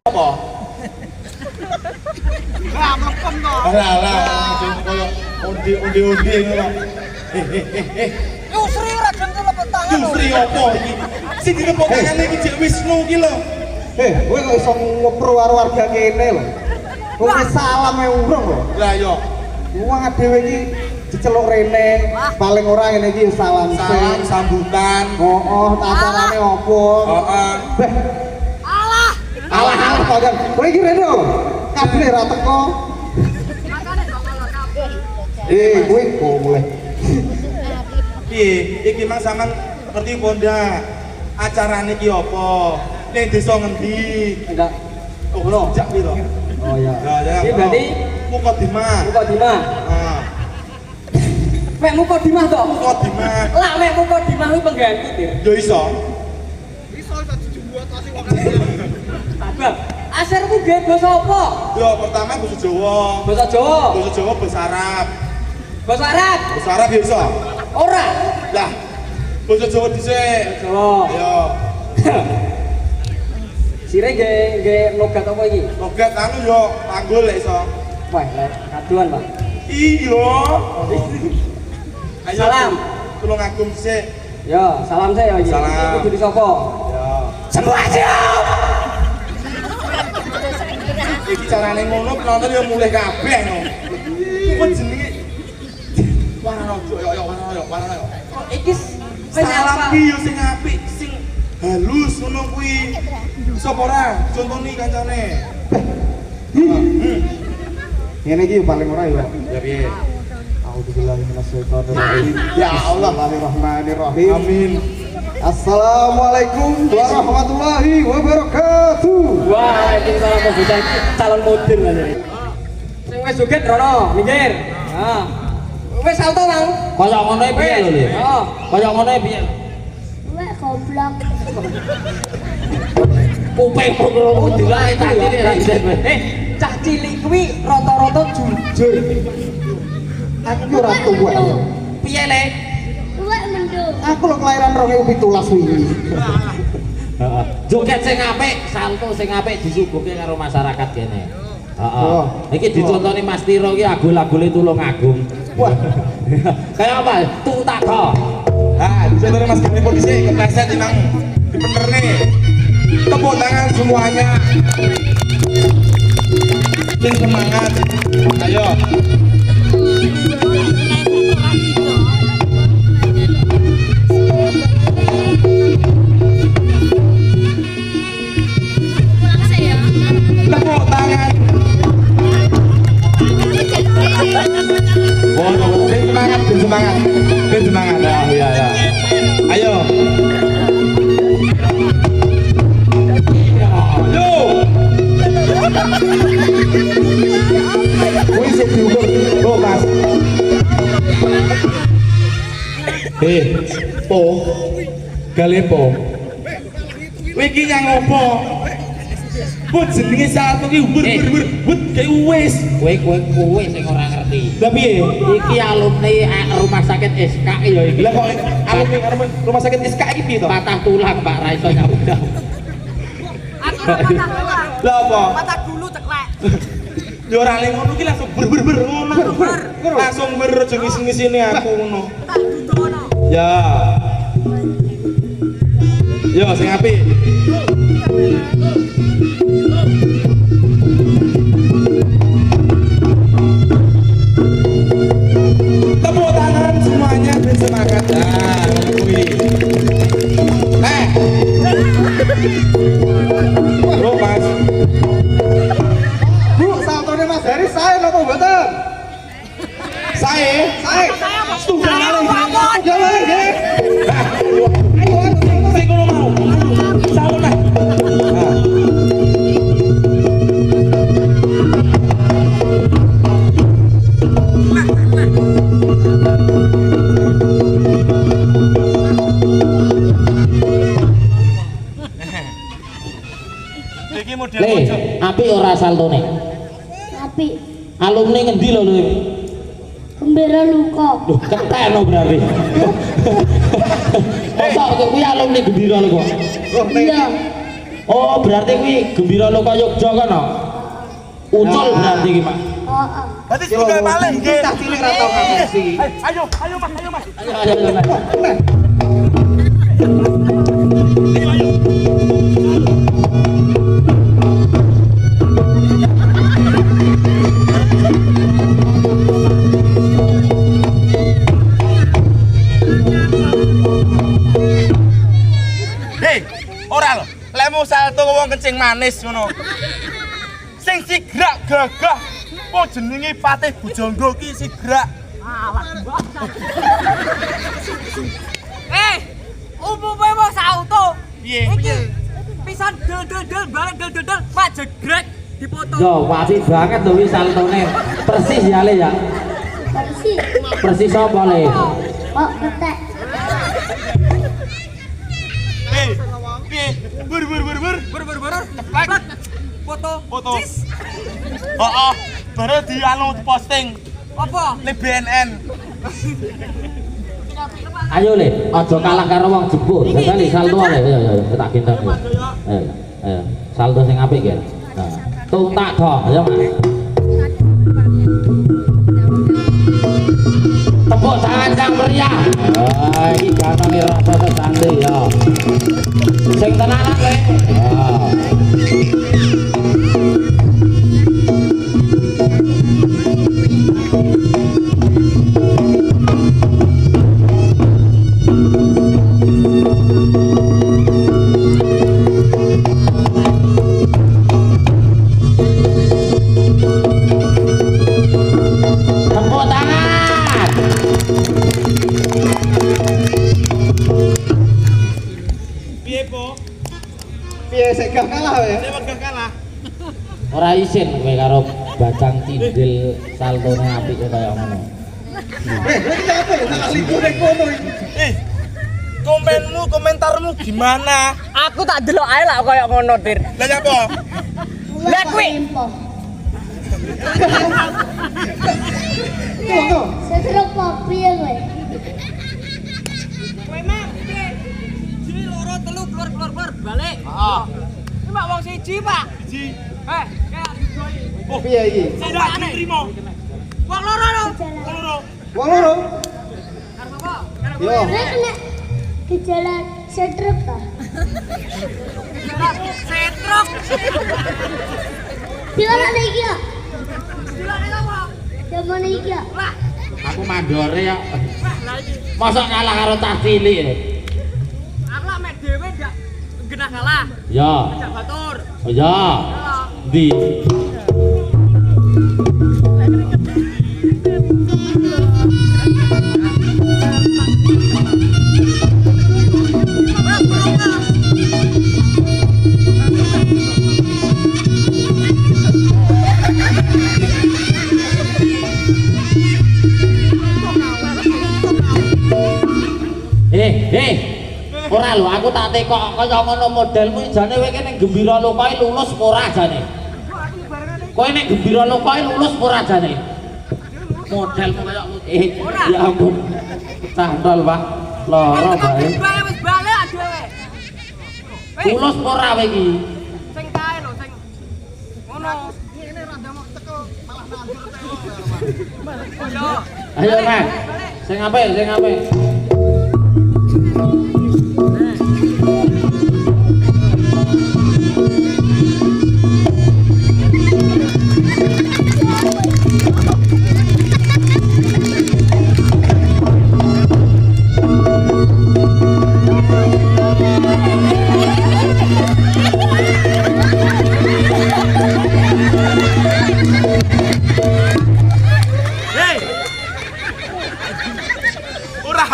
apa? Lah mlepem to. Lah koyo undi-undi ngono. Yusri ora gelem lepet tangan. Yusri apa iki? Sing direpok tangane iki Jek Wisnu iki lho. Kowe kok iso ngopro karo warga kene lho. Kowe wis salam e urung lho. Lah yo. Wong dhewe iki diceluk rene, paling ora ngene iki salam Salam sambutan. Oh, acarane opo? Heeh. Beh, Alah. alah kok kan. Kowe iki rene lho. Kabeh ra teko. Makane kok malah kabeh. Kowe kok mulai. Piye? Iki mang sampean ngerti apa ndak? Acarane iki apa? Ning desa ngendi? Enggak. Oh, lho, jak piro? Oh ya. Lah ya. Iki berarti Mukadimah. Mukadimah. Heeh. Mek Mukadimah to? Mukadimah. Lah mek Mukadimah kuwi pengganti, Dir. Yo iso. Iso dijumbuh tasi wong. Abang, asarmu gawe basa apa? Yo pertama basa Jawa. Basa Jawa. Basa Jawa basa Arab. Basa Arab. Basa Arab ya iso. Ora. Lah. Basa Jawa dhisik. Jawa. Yo. Sire nggih logat apa iki? Logat anu yo tanggul lek iso. Wah, kaduan, Pak. Iya. Ayo, Salam. Tulung agum sik. Yo, salam saya iki. Salam. Iki kudu di sapa? Yo. Semua siap. Iki carane ngono penonton yo mulih kabeh no. Iku jenenge Waranojo yo Waranojo. Iki Salam ki yo sing apik, sing halus ngono kuwi. Sapa ora? Contoni kancane. Ngene iki paling ora ya. Ya piye? A'udzubillahi minasyaitonirrajim. Ya Allah. Bismillahirrahmanirrahim. Amin. Assalamualaikum warahmatullahi wabarakatuh. Waalaikumsalam bocah calon modern aja. Sing wis joget rono, minggir. Nah. Wis auto, Mang. Kaya ngono piye lho, Le? Heeh. Kaya ngono piye? Wek goblok. Kuping kok dilae tadi ra isin. Cah cilik kuwi rata-rata jujur. Aku ora tuwa. Piye, Le? Wek mendung. Aku lho kelahiran 2017 wingi. Heeh. Joget sing apik, salto sing apik disuguhke karo masyarakat kene. Heeh. Iki dicontoni Mas Tiro iki agul-agule tulung agung. Wah, Kayak apa? Tuku tako. Ah, dicontoni Mas Gani polisi kepleset imang dibener nih. Tepuk tangan semuanya. Sing semangat. Ayo. Tepuk tangan. Oh, ben semangat, ben semangat. Ben semangat. Ah, iya, ya. Ayo. Yo. Kuwi sing diukur. Oh, Mas. Po. Galepo. Kowe iki nyang opo? Bu jenenge satu ki ber kayak wis. Kowe sing ora ngerti. Lah piye? Iki alumni rumah sakit SKI ya iki. Lah kok alumni rumah sakit SK iki piye to? Patah tulang Pak ra iso nyambung. Aku ora patah tulang. Lah apa? Patah dulu ceklek. Yo ora le ngono ki langsung ber ngono. Langsung ber aja ngisi-ngisine aku ngono. Tak dudono. Ya. Yo sing apik. Tepuk tangan semuanya ben semangat. Nah, kuwi. Bro, Mas. Bu, saltone Mas Heri sae napa mboten? Sae. Sae. Setunggal kali. Ya wae nggih. Ayo, sing ngono mau. Salon lah. Iki model Le, apik ora saltone? Apik. Alumni ngendi lho lho? Gembira luka. Loh, keteno berarti. Mosok kuwi alumni Gembira lho kok. Iya. Oh, berarti kuwi Gembira Loka Yogya kan, no? Ucul berarti iki, Pak. Heeh. Berarti juga paling nggih. Cah cilik ra tau ngasi. Ayo Mas, ayo Mas. Ayo. Hei, ora lho. Lemu salto wong kencing manis ngono. Sing sigrak gagah. Po jenenge Patih Bujangga ki sigrak. Umume mau sauto. Piye? Iki pisan del balik del Pak jegrek dipoto. Yo, pasti banget tuh wis saltone. Persis ya Le ya. Persis. Persis apa Le? Kok ketek. Hei, piye? Bur. Ber. Ceplek. Foto. Cis. Heeh, baru di anu posting Apa? ning BNN. Ayo Le, aja kalah karo wong jebul. Sekali salto Le. Ayo, tak gendong. Ayo. Salto sing apik ya. Nah, tung tak dong, ya Mas. Tepuk tangan yang meriah. Ah, iki ganane rasa sesande ya. Sing tenanan Le. Tepuk tangan. Piye, Po? Piye sik gak kalah wae. Saya wegah kalah. Ora isin kowe karo Bajang Tindil saltone apik kaya ngono. Iki apa lho salah libur ning kono iki. Komenmu, komentarmu gimana? Aku tak delok ae lah koyo ngono, Dir. Lah nyapa? Lah kuwi. Ngono. Setruk piye kowe? Kowe mah piye? Ji loro telu keluar balik. Heeh. Iki mak wong siji, Pak. Ji. Kayak digoi. Oh, piye iki? Saya diterima. Wong loro lho. Loro. Wong loro. Karo sapa? Yo. Kowe kena gejala setruk ta? Setruk. Dilane iki ya. Dilane apa? Demone iki ya. Wah, Aku mandore ya. lah iki. Masa kalah karo cah cilik ya? Aku lak mek dhewe ndak genah kalah. Ya. Ajak batur. Oh ya. Di. Ora lho, aku tak tekok kaya ngono modelmu jane kowe ning Gembira Loka lulus apa ora jane? Kowe ning Gembira Loka lulus apa ora jane? Modelmu kaya ya ampun. Cantol, Pak. Loro bae. Wis balik dhewe. Lulus apa ora kowe iki? Sing kae lho, sing ngono. Ngene rada mau teko malah nandur teko. Oh yo. Ayo, Mas. Sing apik. Hei. Ora.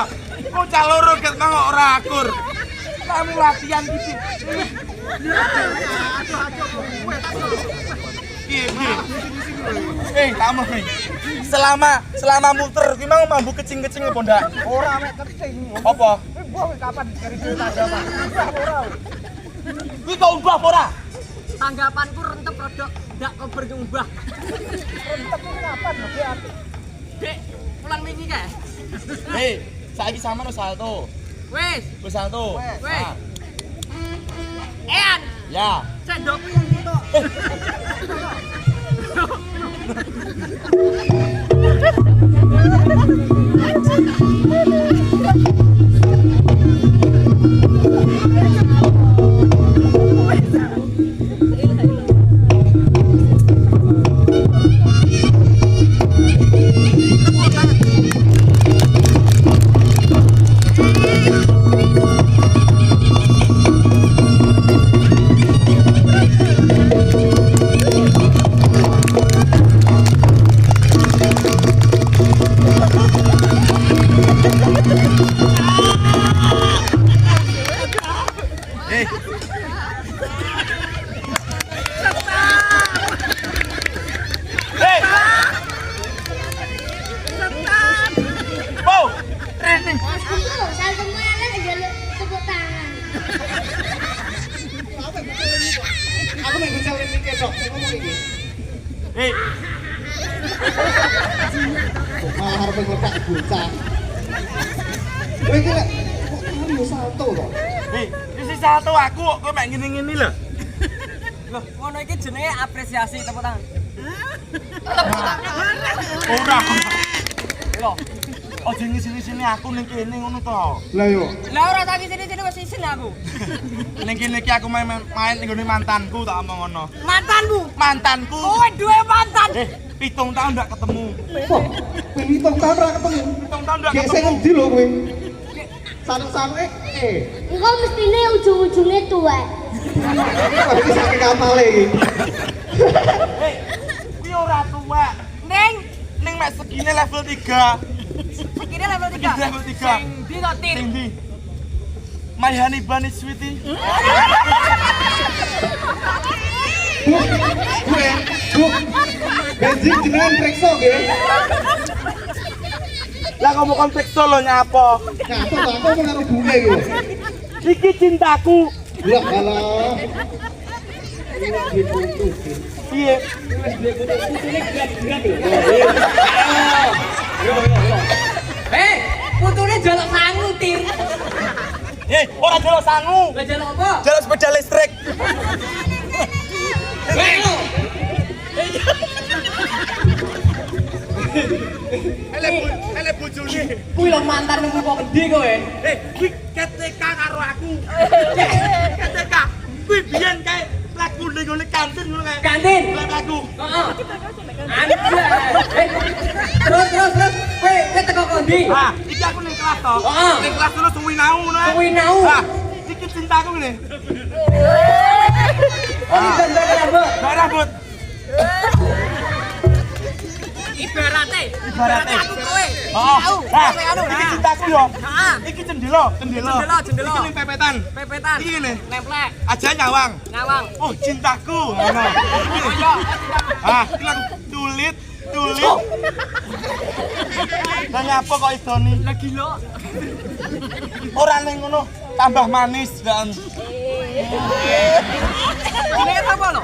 Kok caloro ket mang ora akur. Kamu latihan gitu. Piye? Kamu nih. Selama muter ki mau mambu kecing-kecing apa ndak? Ora mek keting. Apa? Wah, kapan dari duit tanggapan? Ora. Kuwi kok ubah apa ora? Tanggapanku rentep rodok ndak kober ngubah. Rentep kapan Dek? Dek, pulang wingi kae. Hei, saiki sampean wis salto. Wis, Wis salto. wis. Ean, Ya. Sendokku yang itu. Aku nek ngecalin iki sok ngomong iki. Malah arep nglepak bocah. Kowe iki lek kok tangan yo salto kok. Ini satu aku kok kowe mek ngene-ngene lho. Loh, ngono iki jenenge apresiasi tepuk tangan. Ora. Lho. Ojo ngisi-ngisini aku ning kene ngono to. Lah yo. Lah ora tak sini-sini wis isin aku. Ning kene iki aku main ning gone mantanku tak omong ngono. Mantanmu? Mantanku. Kowe duwe mantan. 7 tahun ndak ketemu. Kok pitung tahun ra ketemu. 7 tahun ndak Gek ketemu. sing endi lho kowe? Sanu-sanuke Engko mestine ujung-ujunge tuwek. Wah, iki saking amale iki. Kuwi ora tuwek. Ning Ning mek segine level 3. sekine level 3. Level 3. Sing ndi to tir? Sing ndi? My honey bunny sweetie. Bu. Bensin jenengan rekso nggih. Lah kamu kompleks solo nyapa? Ngapo to aku mau karo bunga iki. Iki cintaku. Lah alah. Piye? Putune jaluk sangu tir. Ora jalan sangu. Lah jaluk apa? Jalan sepeda listrik. Ele bojone. Kuwi lho mantanmu kok endi kowe? Kuwi KTK karo aku. KTK. Kuwi biyen kae lagu ning ngene kantin ngono kae. Kantin. Lagu. Heeh. Terus. Kowe teko kondi? Ah, iki aku ning kelas to. Heeh. Ning kelas terus suwinau ngono. Suwinau? Ah, iki cintaku ngene. Oh, iki gambar rambut. Mbak rambut. Ibarate. Aku kowe. Oh. Nah, Kowe anu. iki cintaku yo. Heeh. Iki jendela. Jendela. Iki ning pepetan. Pepetan. Iki ngene. Nemplek. Aja nyawang. Ngawang. Oh, cintaku. Ngono. Ojo. Ah, iki lagu tulit. Lah nyapa kok idoni? Lah gila. Ora ning ngono, tambah manis kan. Jenenge sapa lho?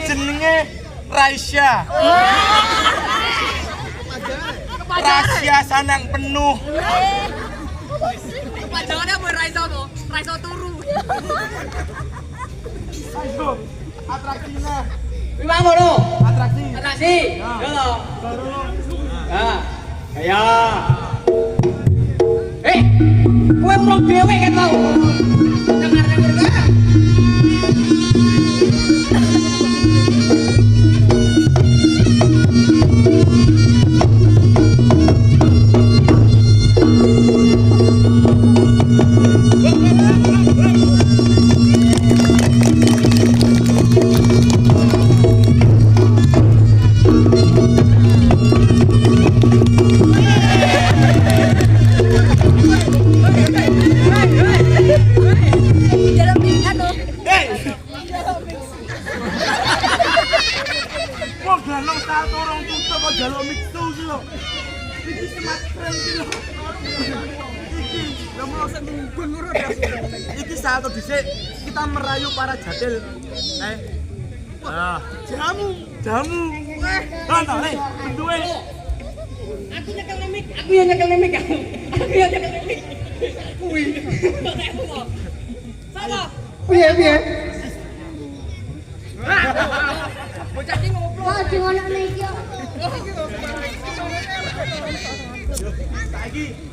Jenenge Raisya. Rahasia sanang penuh. Panjangannya apa Raiso to? Raiso turu. Ayo, atraksinya. Wis ngono. Atraksi. Atraksi. Yo to. Ah. Ayo. Kowe mlong dhewe ket mau. Dengar-dengar kowe. Wong ganong satu orang tutup kok jaluk mixu iki lho. Iki sematren iki lho. Iki lho mau sing munggun ngono ya. Iki satu dhisik kita merayu para jadil. Jamu. Ono le, bentuke. Aku nyekel nemik. Aku ya nyekel nemik. Kuwi. Salah. Piye?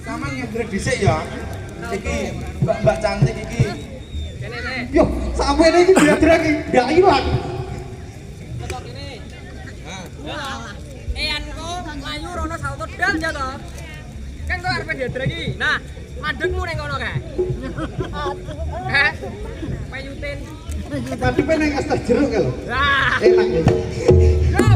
Sama ngedrek dhisik ya. Iki mbak cantik iki. Kene nek. Yo, sampeyan iki dredrek iki ndak ilang. Ketok kene. Anku mlayu rono salto dal ya to. Kan kok arep diadrek iki. Nah, madegmu ning kono kae. Heh. Payutin. Tapi pengen es teh jeruk lho. Lah. Enak ya. Go.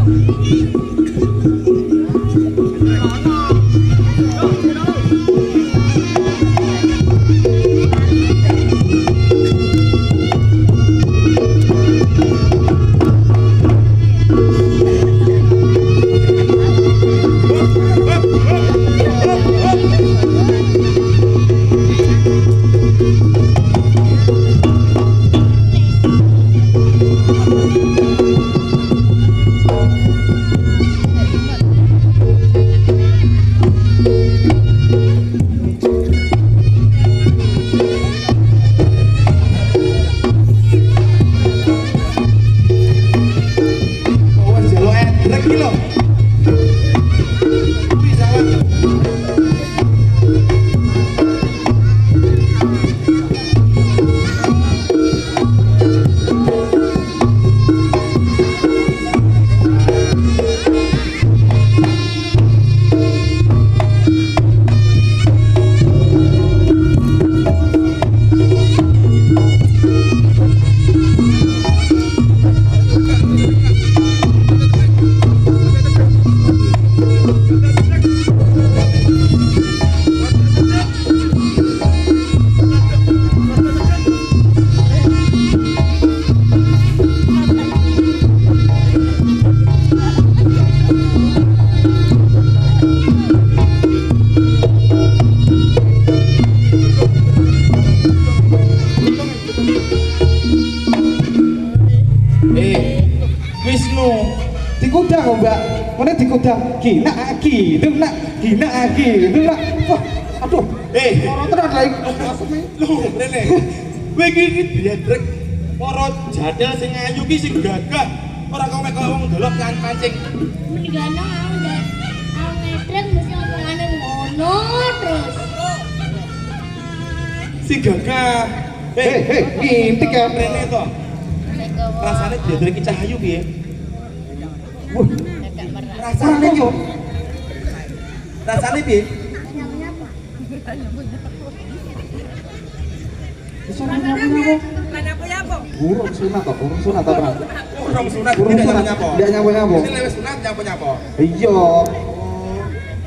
Dikudang kok mbak, mana dikudang? Gina gitu nak, gina gitu nak. Wah, aduh, orang terang lagi. Lho, rene. Kowe iki diadrek para jadal sing ayu ki sing gagah. Ora kok mek wong dolop kan pancing. Menggana aku ngedrek mesti omongane ngono terus. Si gagah. Ngintip ya. Rene to. Rasane diadrek ki Cahayu piye? Wah, rasane yo. Rasane piye? Bisa nyapa-nyapa. Nanya apa ya, apa? Urung sunat kok, urung sunat ta, Bang? Urung sunat Urung tidak sunat. nyapa. Ndak nyapa-nyapa. Ini lewat sunat nyapa-nyapa. Iya.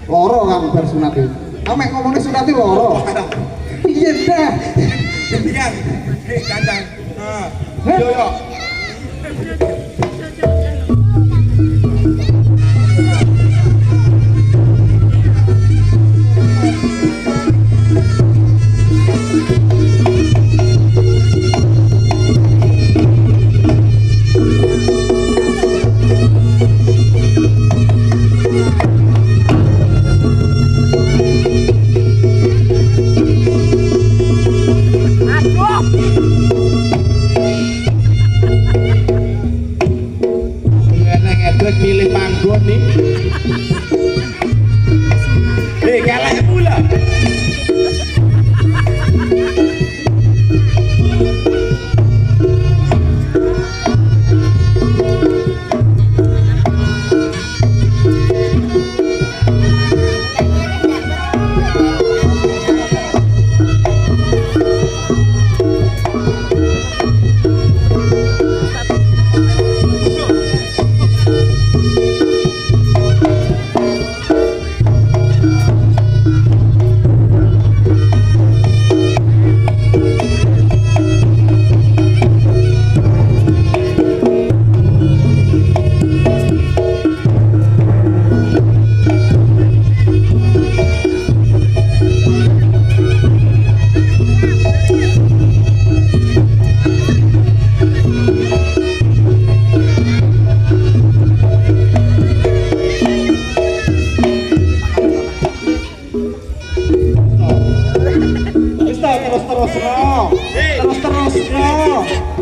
Loro kan bar sunat iki. Amek ngomongnya sunat iki loro. Iya dah. Gantian. Kancang. Yo yo. Milih panggon nih. Kalah pula.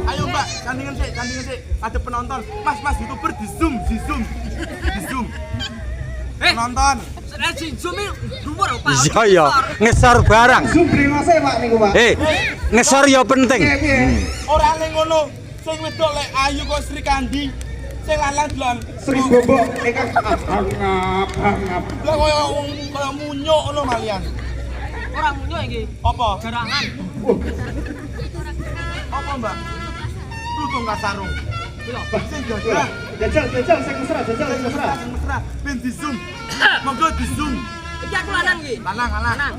Ayo Mbak, kandingan sih. Ada penonton. Mas YouTuber di zoom. Penonton. Si zoom iki dhuwur Pak. Iya ya, ngesor barang. Zoom brengose Pak niku Pak. Ngesor ya penting. Piye? Ora ning ngono. Sing wedok lek ayu kok Sri Kandi. Sing lanang dolan Sri Bobok ingkang abang-abang. Lah koyo munyuk ngono malian. Ora munyo iki. Apa? Garangan. Apa, Mbak? Tutung kasarung. Lho, Sing gagah. Jajal sing mesra, jajal sing mesra. Mesra, ben di zoom. Monggo di zoom. iki aku lanang iki. Lanang.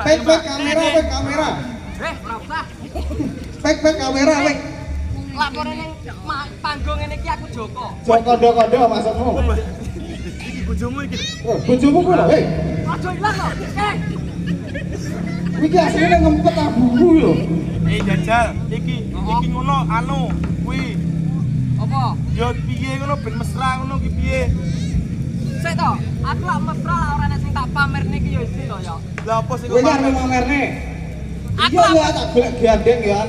Ayo, Mbak. Pek kamera. Ora usah. Pek kamera wek. Lapore ning panggung ngene iki aku Joko. Kondo-kondo maksudmu. Iki bojomu iki. Oh, bojomu ku lho, hei. Aja ilang lho. Iki asline ngempet abuku lho. Jajal, iki ngono anu kuwi. Apa? Yo piye ngono ben mesra ngono ki piye? Sik to, aku lak mesra lah ora nek sing tak pamer niki yo iki to ya. Lah apa sing Kowe arep mamerne. Aku Iya ya tak golek gandeng ya.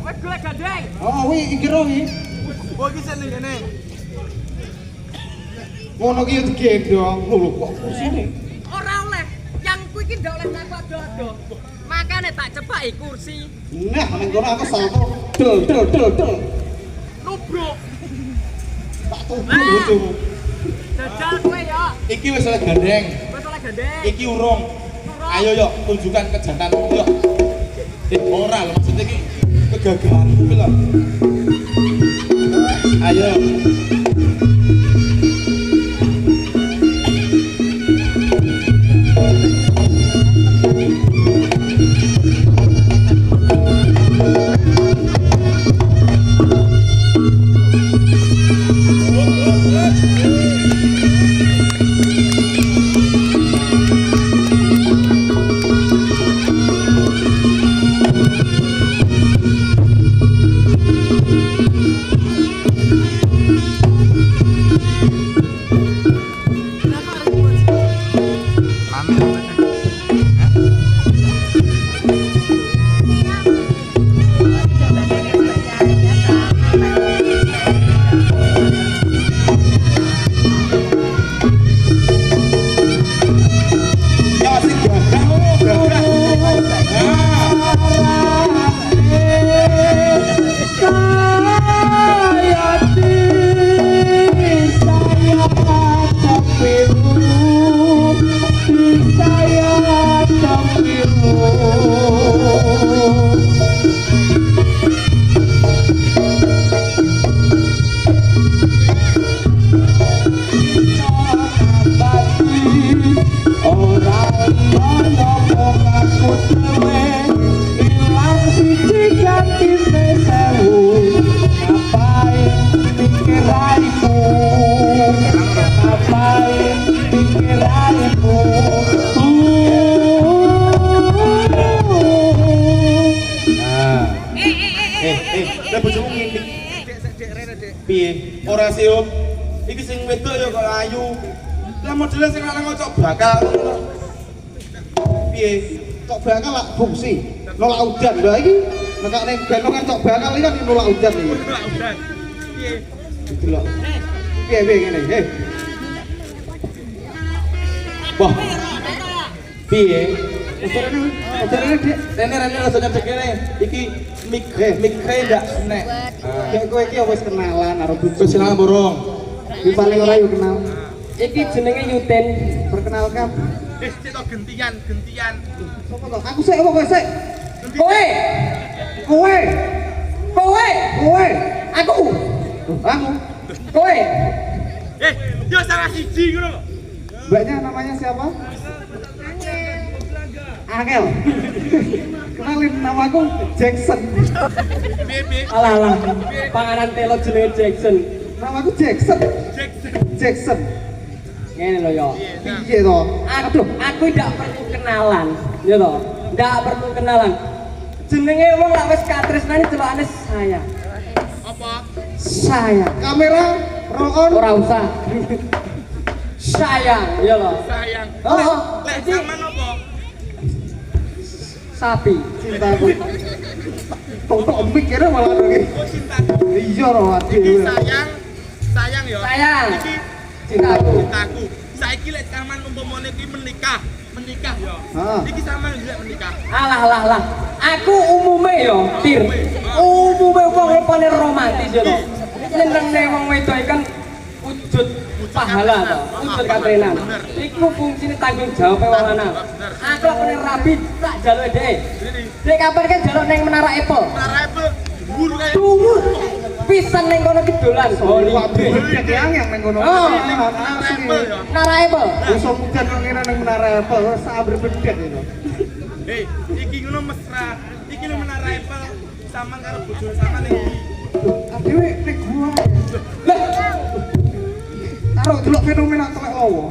Wis golek gandeng. Oh, wi iki ro wi. Oh iki sing ngene. Ngono ki yo digendong. Lho kok kursine. Ora oleh. Yang kuwi iki ndak oleh aku ado-ado. Makane tak cepaki kursi. Nah, ning kono aku salto. Del. Nubruk. Tak tubuh bojomu. Jajal kowe ya. Iki wis oleh gandeng. Wis oleh gandeng. Iki urung. Urung. Ayo yo tunjukkan kejantanmu yo. Ora lho maksudnya iki kegagahan kuwi lho. Ayo. Piye? Ora siup. Iki sing wedok ya kok ayu. Lah modele sing lanang kok bakal ngono. Piye? Cok bakal lak fungsi. Nolak udan lho iki. Nekane gendongan cok bakal iki kan nolak udan iki. Nolak udan. Piye? Gitu lho. Piye ngene? Heh. Wah. Piye? Udarane Dik. Rene langsung nyedek kene. Iki mik ndak nek. Kayak kowe iki wis kenalan karo bojomu. Wis kenal borong. Iki paling ora yo kenal. Iki jenenge Yuten. Perkenalkan. Cek to gentian. Sopo to? Aku sik apa kowe sik? Kowe. Kowe. Kowe. Aku. Aku. Kowe. Yo salah siji ngono kok. Mbaknya namanya siapa? Angel. Kenalin namaku Jackson. Piye? Alah. Panganan telo jenenge Jackson. Namaku Jackson. Jackson. Ngene lho ya. Piye to? Aduh, aku ndak perlu kenalan, ya toh. Ndak perlu kenalan. Jenenge wong lak wis katresnane celokane saya. Apa? Saya. Kamera roll on. Ora usah. Sayang, ya loh. Sayang. Oh, Lek jadi sampean apa? sapi. Cintaku. Tok mikirnya malah lagi. Oh cintaku. Iya roh ati. Iki sayang ya. Sayang. Iki Cintaku. cintaku. Saiki lek sampean umpamane iki menikah, menikah ya. Heeh. Iki sampean ndelok menikah. Alah. Aku umume yo, Tir. Umume wong lepane romantis yo to. Nyenengne wong wedok kan wujud pahala to, wujud katrenan. Iku fungsine tanggung jawab wong lanang. Aku lepane rabi tak jaluke dhek. Dek kapan kan jaluk ning Menara Apple. Menara Apple dhuwur kae. Dhuwur. Pisan ning kono ki dolan. Waduh, bedek yang nang ngono. Oh, Menara Apple ya. Menara Apple. Iso mudan kok ngene nang Menara Apple, sabar bedek itu. Hei, iki ngono mesra. Iki lho Menara Apple sama karo bojone sama ning iki. Adewe nek gua. Lah, Karo delok fenomena telek lawa.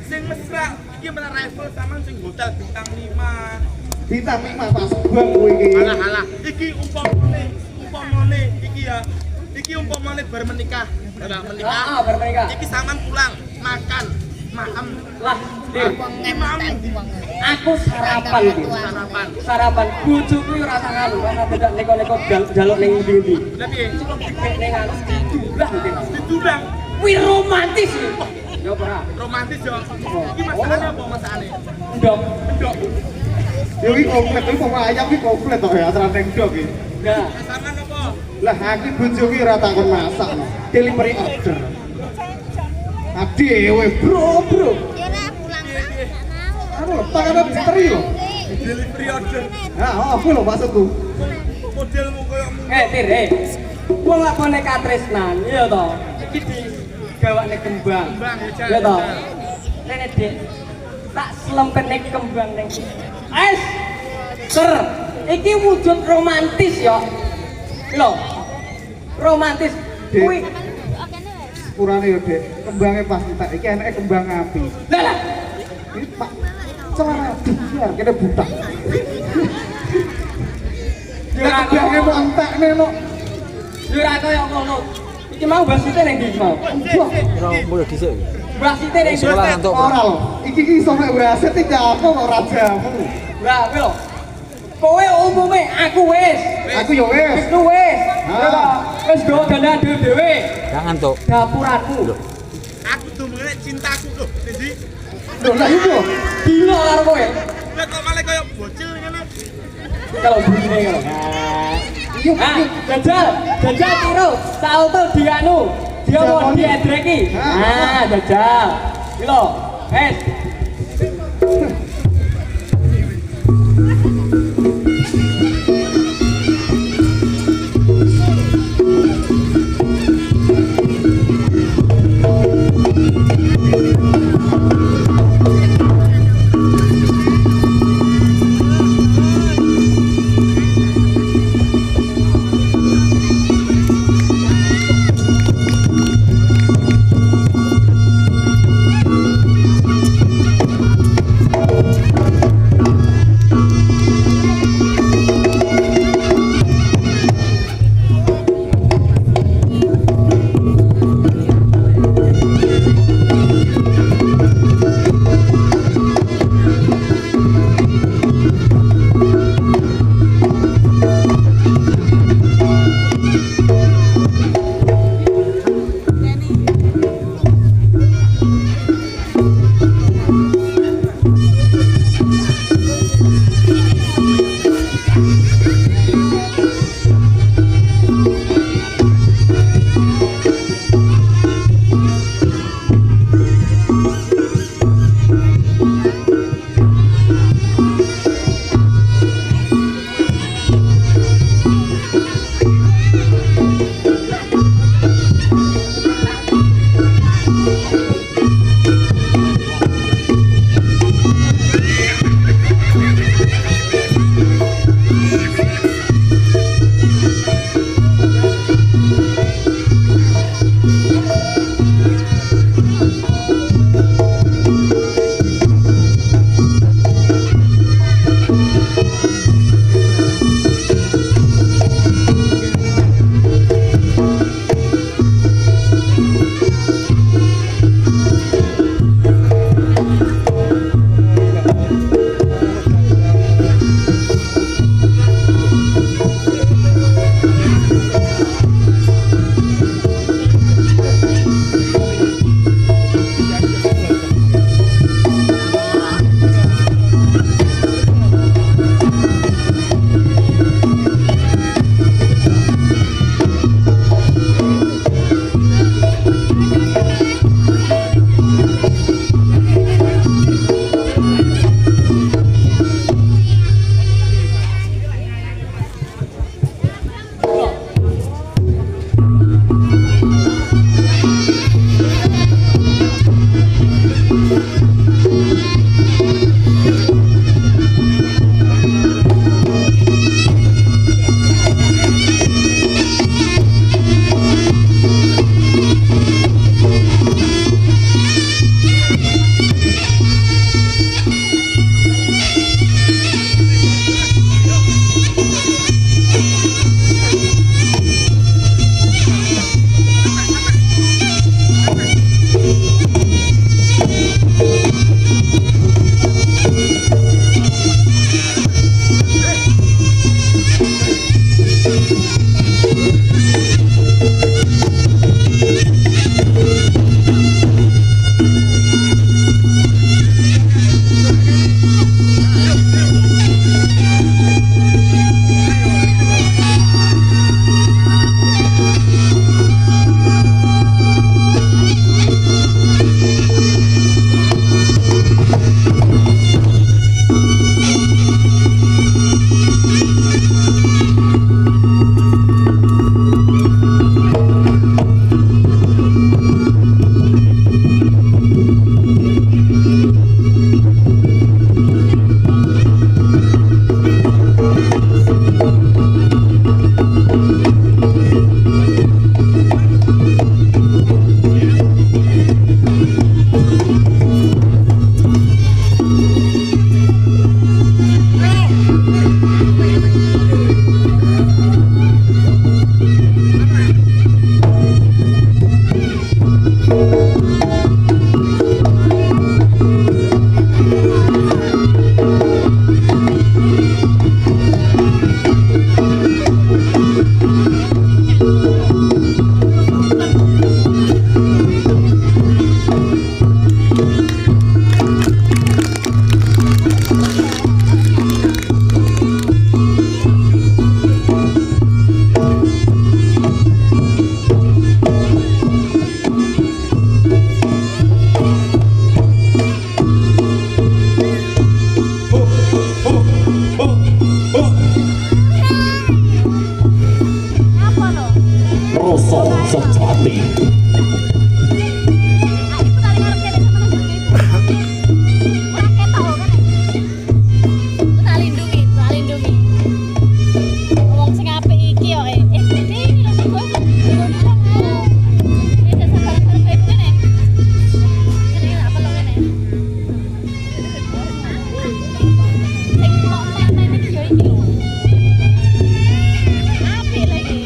Sing mesra iki Menara Apple sama sing hotel bintang 5. Bintang 5 pas bang kowe iki. Alah. Iki umpamane iki ya. Iki umpamane bar menikah. Lah menikah. ah, bermereka. Iki sampean pulang makan, makan. Lah, Tir. Aku sarapan iki. Sarapan bojoku yo ora nganu, ora dadak neko-neko jaluk ning ndi-ndi. Lah piye? Cukup dipek ning anu didulang Tir. Didulang. Kuwi romantis iki. Yo ora. Romantis yo. Iki masalahnya apa masalahnya? Ndok. Ndok. Yo iki komplit iki wong ayam iki komplit to ya aturan ning ndok iki. Nah, Sampean apa? Lah aku bojo ki ora takon masak. Delivery order. Adewe, bro. Ya ora pulang Pak. Enggak mau. Anu, panganan misteri lho. Delivery order. Nah, aku lho maksudku. Modelmu koyomu. Tir, wong lakone katresnan, iya to. Iki digawakne kembang. Kembang, ya, Jan. Iya to. Rene Dik. Tak slempene kembang ning. Es. Ser. Iki wujud romantis yo. Lho. Romantis. Dik. Kuwi. Oke nih. Kurane yo, Dek. Kembange pas entek iki enake kembang api. Lah. Ini Pak celana biar kene butak. Nek kembange mau entekne no. Yo ora kaya ngono. Iki mau basite ning ndi mau? Wah, Ora mulai dhisik. Basite ning Sekolah ngantuk. ora lho. Iki iso mek wasit iki apa kok rajamu. Lah, kuwi lho. Kowe umume aku wis. Aku yo wis. Wis wis. Ah. Wis go dandan dhewe-dhewe. Gak ngantuk. Dapuranmu. Aku dumene cintaku lho. Ndi? Lho lah iku. Gila karo kowe. Lah kok malah koyo bocil ngene. Kalau bunine ngono. Iya, Ah, jajal kiro. Salto dianu. Dia mau diedreki. Ah, jajal. Kilo. Wes. Apa lo? Rasa sejati. Aku tadi ngarep kene sama nang ibu. Ora ketok kan. Tak lindungi, tak lindungi. Wong sing apik iki yo ini lho sing gosok. Ini jasa bareng-bareng ibu kene. Ini apa lo kene? Sing mau manten iki yo iki lho. Apik lagi.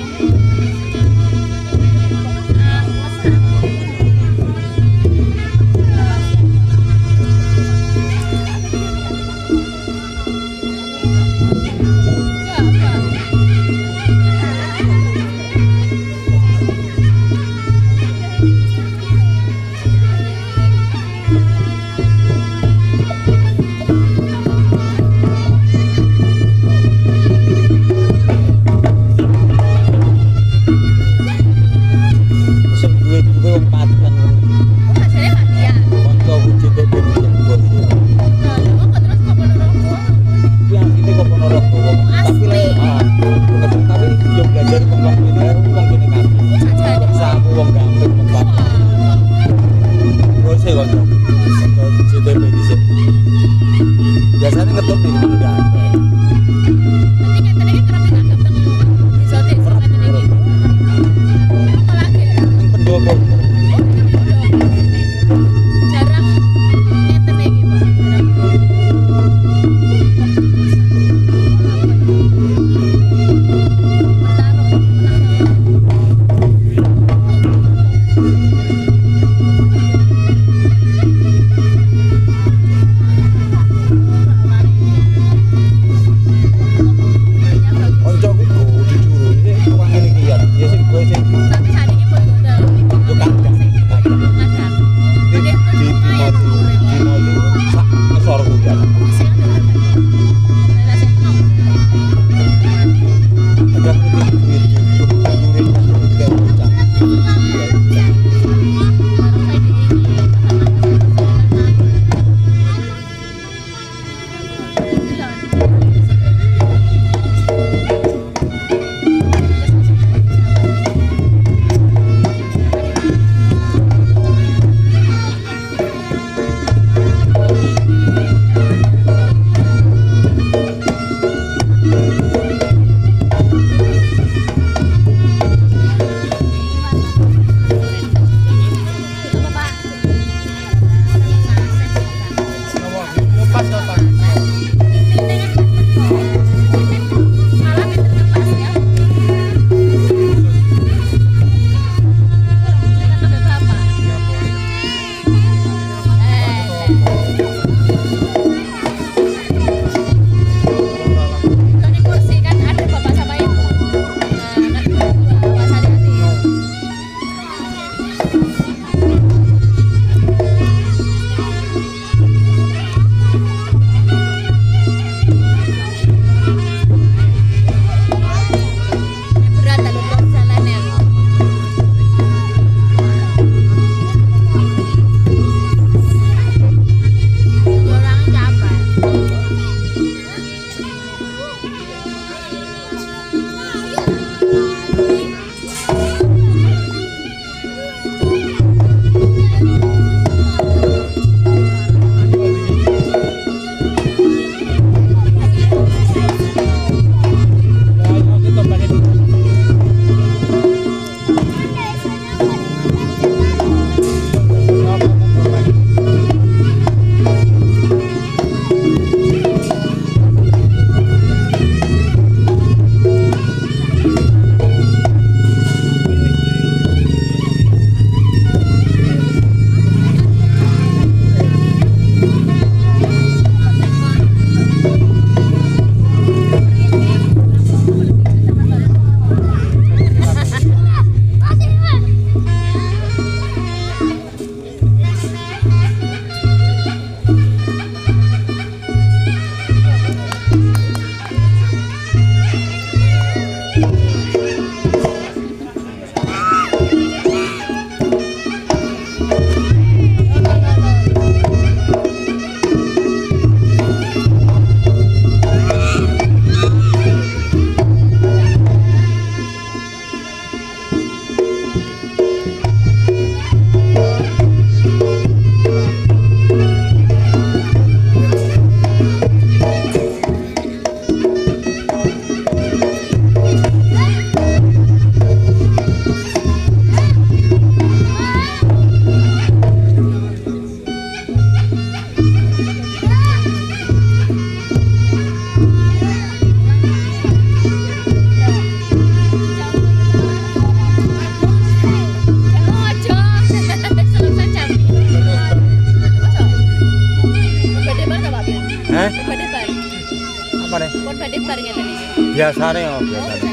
pun badhe bareng ngeten iki. Biasane ya, biasane.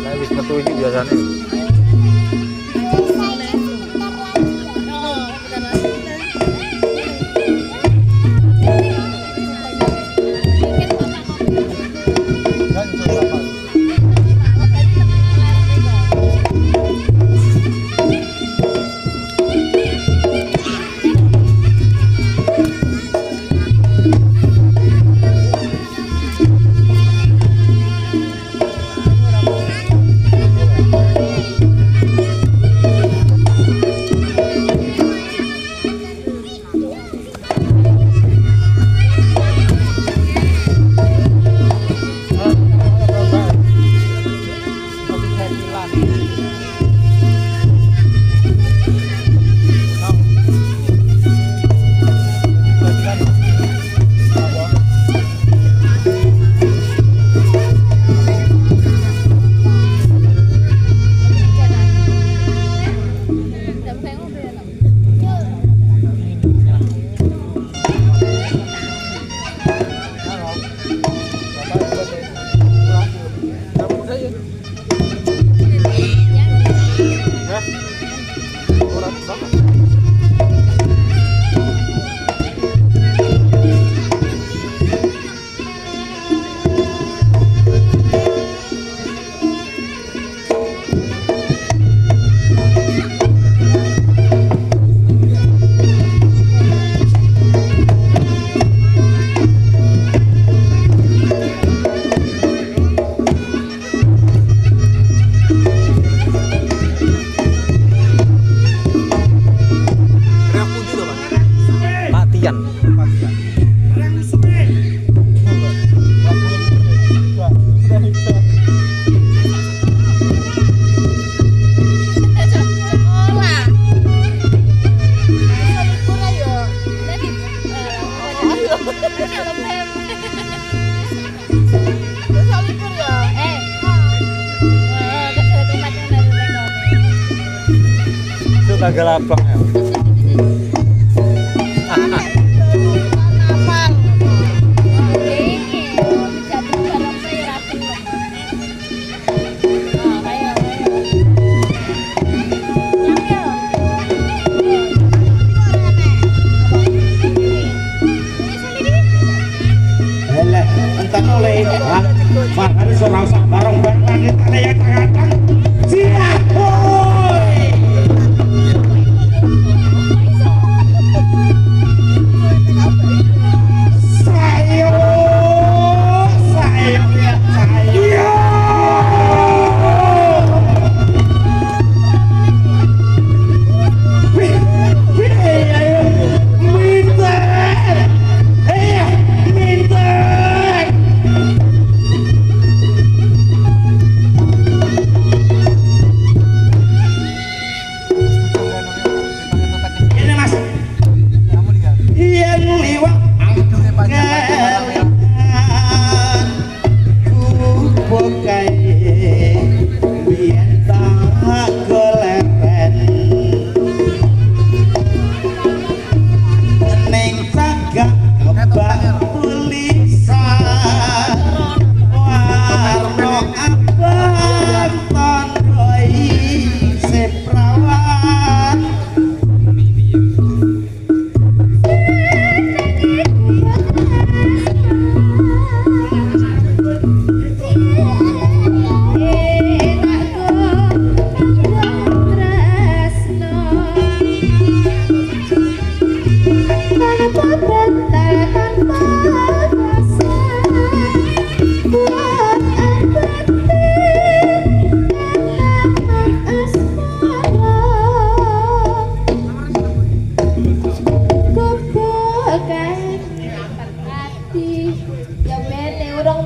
Nek wis metu iki biasane. Oh, bener. Tanggal abang ya. Makanya seorang sak bareng bareng kita yang tangan siap boy. Ya bete urung